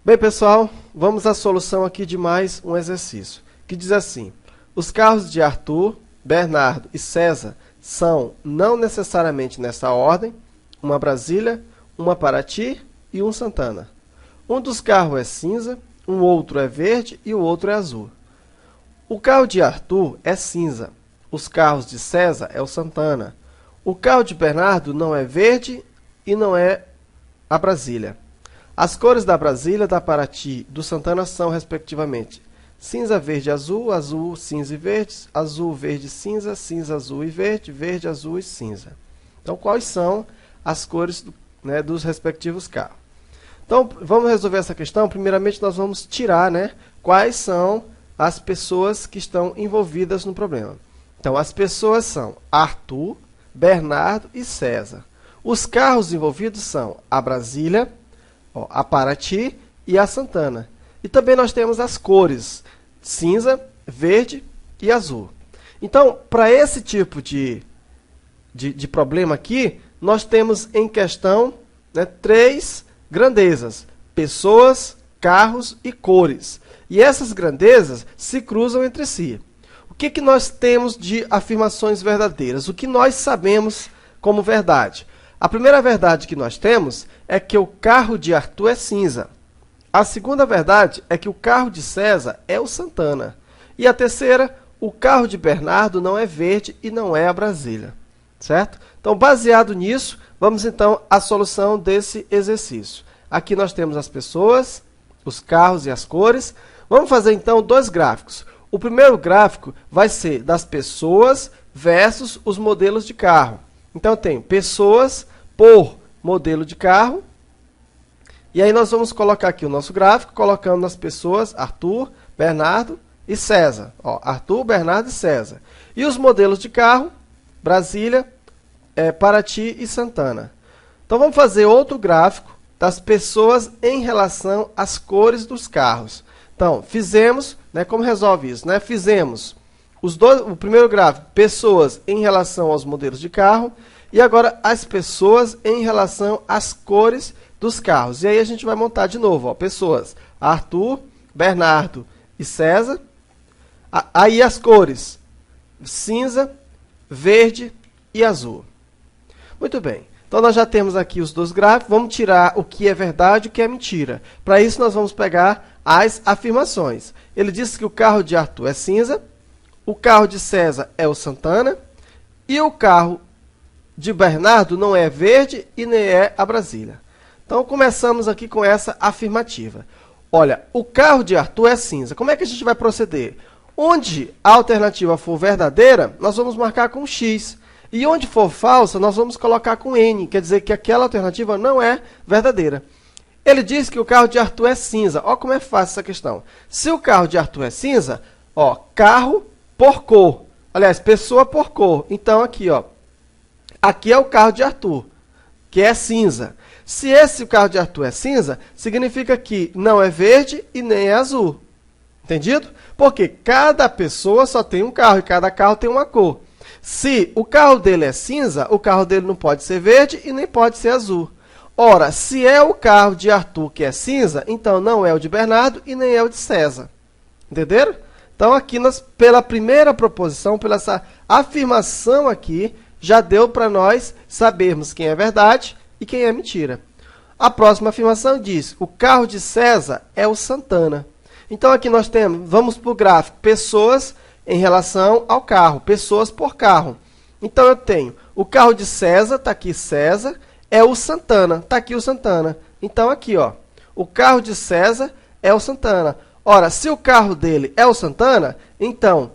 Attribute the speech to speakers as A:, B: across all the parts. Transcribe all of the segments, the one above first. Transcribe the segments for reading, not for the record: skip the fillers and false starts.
A: Bem, pessoal, vamos à solução aqui de mais um exercício, que diz assim: os carros de Arthur, Bernardo e César são, não necessariamente nessa ordem, uma Brasília, uma Paraty e um Santana. Um dos carros é cinza, um outro é verde e o outro é azul. O carro de Arthur é cinza, os carros de César é o Santana. O carro de Bernardo não é verde e não é a Brasília. As cores da Brasília, da Paraty e do Santana são, respectivamente, cinza, verde, azul, azul, cinza e verde, azul, verde, cinza, cinza, azul e verde, verde, azul e cinza. Então, quais são as cores dos respectivos carros? Então, vamos resolver essa questão. Primeiramente, nós vamos tirar quais são as pessoas que estão envolvidas no problema. Então, as pessoas são Arthur, Bernardo e César. Os carros envolvidos são a Brasília, a Paraty e a Santana. E também nós temos as cores cinza, verde e azul. Então, para esse tipo de problema aqui, nós temos em questão três grandezas: pessoas, carros e cores. E essas grandezas se cruzam entre si. O que nós temos de afirmações verdadeiras? O que nós sabemos como verdade? A primeira verdade que nós temos é que o carro de Arthur é cinza. A segunda verdade é que o carro de César é o Santana. E a terceira, o carro de Bernardo não é verde e não é a Brasília. Certo? Então, baseado nisso, vamos então à solução desse exercício. Aqui nós temos as pessoas, os carros e as cores. Vamos fazer então dois gráficos. O primeiro gráfico vai ser das pessoas versus os modelos de carro. Então, eu tenho pessoas por modelo de carro. E aí nós vamos colocar aqui o nosso gráfico, colocando as pessoas Arthur, Bernardo e César. Arthur, Bernardo e César. E os modelos de carro, Brasília, Paraty e Santana. Então, vamos fazer outro gráfico das pessoas em relação às cores dos carros. Então, fizemos, como resolve isso? Fizemos o primeiro gráfico, pessoas em relação aos modelos de carro, e agora as pessoas em relação às cores dos carros. E aí a gente vai montar de novo, pessoas Arthur, Bernardo e César. Aí as cores cinza, verde e azul. Muito bem. Então, nós já temos aqui os dois gráficos. Vamos tirar o que é verdade e o que é mentira. Para isso, nós vamos pegar as afirmações. Ele disse que o carro de Arthur é cinza, o carro de César é o Santana e o carro de Bernardo não é verde e nem é a Brasília. Então, começamos aqui com essa afirmativa. Olha, o carro de Arthur é cinza. Como é que a gente vai proceder? Onde a alternativa for verdadeira, nós vamos marcar com X. E onde for falsa, nós vamos colocar com N. Quer dizer que aquela alternativa não é verdadeira. Ele diz que o carro de Arthur é cinza. Olha como é fácil essa questão. Se o carro de Arthur é cinza, carro por cor. Aliás, pessoa por cor. Então, aqui, aqui é o carro de Arthur, que é cinza. Se esse carro de Arthur é cinza, significa que não é verde e nem é azul. Entendido? Porque cada pessoa só tem um carro e cada carro tem uma cor. Se o carro dele é cinza, o carro dele não pode ser verde e nem pode ser azul. Ora, se é o carro de Arthur que é cinza, então não é o de Bernardo e nem é o de César. Entenderam? Então, aqui, pela primeira proposição, pela essa afirmação aqui, já deu para nós sabermos quem é verdade e quem é mentira. A próxima afirmação diz: o carro de César é o Santana. Então, aqui nós temos, vamos para o gráfico, pessoas em relação ao carro, pessoas por carro. Então, eu tenho o carro de César, está aqui César, é o Santana, está aqui o Santana. Então, aqui, o carro de César é o Santana. Ora, se o carro dele é o Santana, então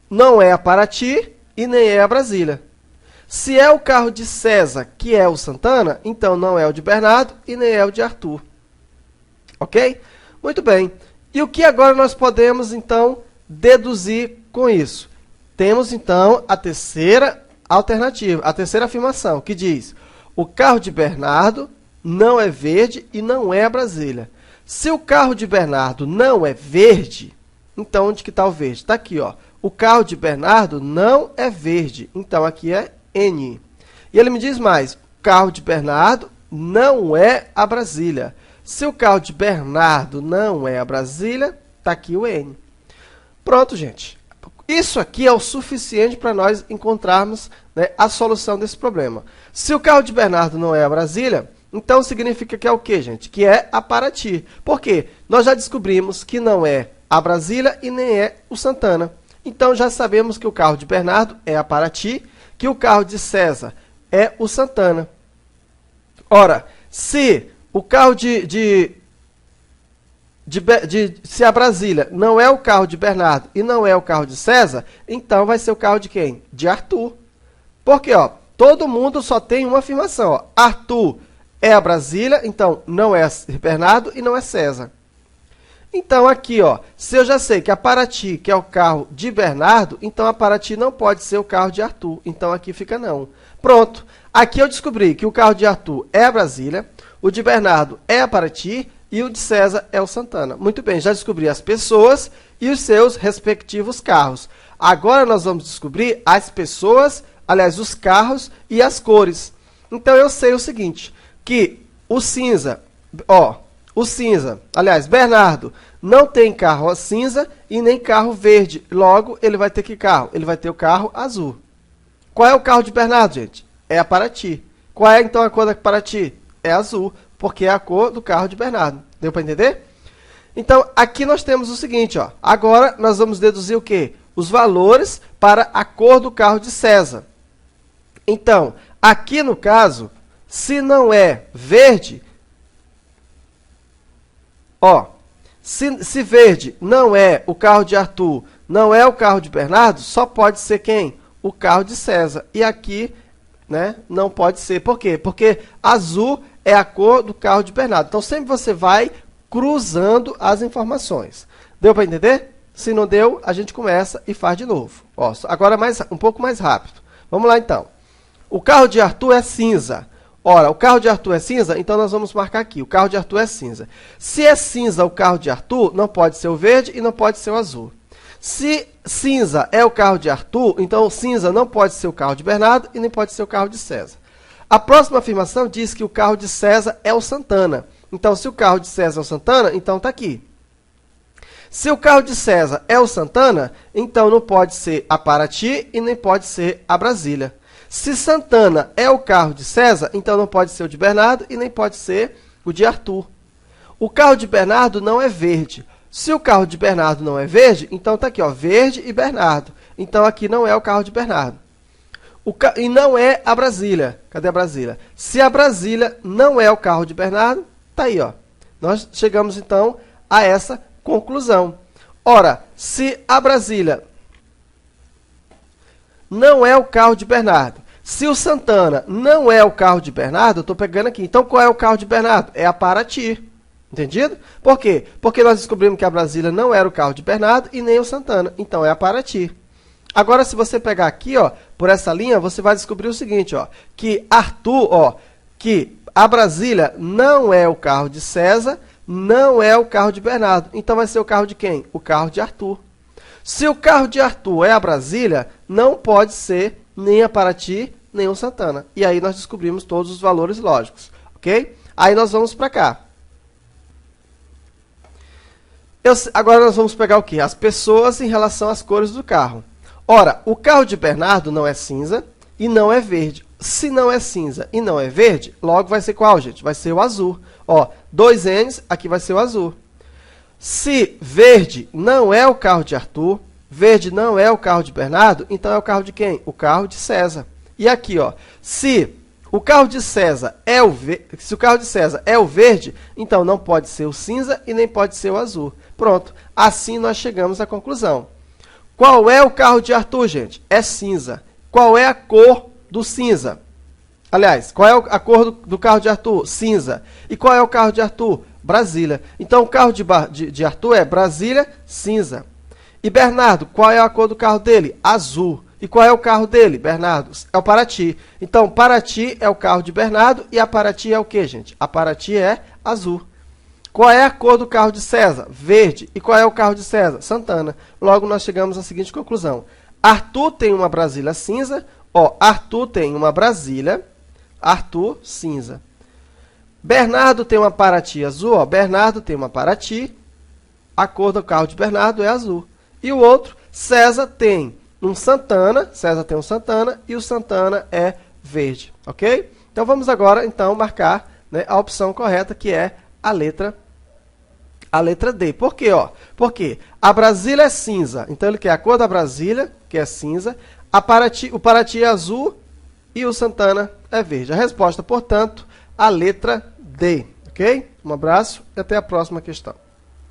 A: não é a Paraty e nem é a Brasília. Se é o carro de César que é o Santana, então não é o de Bernardo e nem é o de Arthur. Ok? Muito bem. E o que agora nós podemos, então, deduzir com isso? Temos, então, a terceira alternativa, a terceira afirmação, que diz: o carro de Bernardo não é verde e não é a Brasília. Se o carro de Bernardo não é verde, então onde que está o verde? Está aqui, o carro de Bernardo não é verde, então aqui é N. E ele me diz mais: o carro de Bernardo não é a Brasília. Se o carro de Bernardo não é a Brasília, está aqui o N. Pronto, gente. Isso aqui é o suficiente para nós encontrarmos, né, a solução desse problema. Se o carro de Bernardo não é a Brasília, então significa que é o quê, gente? Que é a Paraty. Por quê? Nós já descobrimos que não é a Brasília e nem é o Santana. Então já sabemos que o carro de Bernardo é a Paraty, que o carro de César é o Santana. Ora, se o carro se a Brasília não é o carro de Bernardo e não é o carro de César, então vai ser o carro de quem? De Arthur. Porque, ó, todo mundo só tem uma afirmação. Ó. Arthur é a Brasília, então não é Bernardo e não é César. Então aqui, ó, se eu já sei que a Paraty, que é o carro de Bernardo, então a Paraty não pode ser o carro de Arthur. Então aqui fica não. Pronto. Aqui eu descobri que o carro de Arthur é a Brasília, o de Bernardo é a Paraty e o de César é o Santana. Muito bem, já descobri as pessoas e os seus respectivos carros. Agora nós vamos descobrir as pessoas, aliás, os carros e as cores. Então eu sei o seguinte, que o cinza, ó, aliás, Bernardo não tem carro cinza e nem carro verde. Logo, ele vai ter que carro? Ele vai ter o carro azul. Qual é o carro de Bernardo, gente? É a Paraty. Qual é, então, a cor da Paraty? É azul, porque é a cor do carro de Bernardo. Deu para entender? Então, aqui nós temos o seguinte, ó. Agora, nós vamos deduzir o quê? Os valores para a cor do carro de César. Então, aqui no caso, se não é verde, ó, se verde não é o carro de Arthur, não é o carro de Bernardo, só pode ser quem? O carro de César. E aqui, né, não pode ser. Por quê? Porque azul é a cor do carro de Bernardo. Então, sempre você vai cruzando as informações. Deu para entender? Se não deu, a gente começa e faz de novo. Ó, agora um pouco mais rápido. Vamos lá, então. O carro de Arthur é cinza. Ora, o carro de Arthur é cinza, então nós vamos marcar aqui. O carro de Arthur é cinza. Se é cinza o carro de Arthur, não pode ser o verde e não pode ser o azul. Se cinza é o carro de Arthur, então o cinza não pode ser o carro de Bernardo e nem pode ser o carro de César. A próxima afirmação diz que o carro de César é o Santana. Então, se o carro de César é o Santana, então está aqui. Se o carro de César é o Santana, então não pode ser a Paraty e nem pode ser a Brasília. Se Santana é o carro de César, então não pode ser o de Bernardo e nem pode ser o de Arthur. O carro de Bernardo não é verde. Se o carro de Bernardo não é verde, então está aqui, ó, verde e Bernardo. Então, aqui não é o carro de Bernardo. E não é a Brasília. Cadê a Brasília? Se a Brasília não é o carro de Bernardo, está aí, ó. Nós chegamos, então, a essa conclusão. Ora, se a Brasília não é o carro de Bernardo, se o Santana não é o carro de Bernardo, eu estou pegando aqui. Então, qual é o carro de Bernardo? É a Paraty. Entendido? Por quê? Porque nós descobrimos que a Brasília não era o carro de Bernardo e nem o Santana. Então, é a Paraty. Agora, se você pegar aqui, ó, por essa linha, você vai descobrir o seguinte, ó, que Arthur, ó, que a Brasília não é o carro de César, não é o carro de Bernardo. Então, vai ser o carro de quem? O carro de Arthur. Se o carro de Arthur é a Brasília, não pode ser nem a Paraty, nem o Santana. E aí, nós descobrimos todos os valores lógicos, ok? Aí, nós vamos para cá. Agora, nós vamos pegar o quê? As pessoas em relação às cores do carro. Ora, o carro de Bernardo não é cinza e não é verde. Se não é cinza e não é verde, logo vai ser qual, gente? Vai ser o azul. Ó, 2 N's, aqui vai ser o azul. Se verde não é o carro de Arthur, verde não é o carro de Bernardo, então é o carro de quem? O carro de César. E aqui, ó, se o carro de César é o verde, então não pode ser o cinza e nem pode ser o azul. Pronto, assim nós chegamos à conclusão. Qual é o carro de Arthur, gente? É cinza. Qual é a cor do cinza? Aliás, qual é a cor do carro de Arthur? Cinza. E qual é o carro de Arthur? Brasília. Então, o carro de Arthur é Brasília, cinza. E Bernardo, qual é a cor do carro dele? Azul. E qual é o carro dele, Bernardo? É o Paraty. Então, Paraty é o carro de Bernardo e a Paraty é o quê, gente? A Paraty é azul. Qual é a cor do carro de César? Verde. E qual é o carro de César? Santana. Logo, nós chegamos à seguinte conclusão. Arthur tem uma Brasília cinza. Ó, Arthur tem uma Brasília, Arthur cinza. Bernardo tem uma Paraty azul, ó. Bernardo tem uma Paraty, a cor do carro de Bernardo é azul. E o outro, César tem um Santana e o Santana é verde, ok? Então vamos agora então marcar, né, a opção correta, que é a letra D. Por quê? Ó? Porque a Brasília é cinza, então ele quer a cor da Brasília, que é cinza, o Paraty é azul e o Santana é verde. A resposta, portanto, a letra D, ok? Um abraço e até a próxima questão.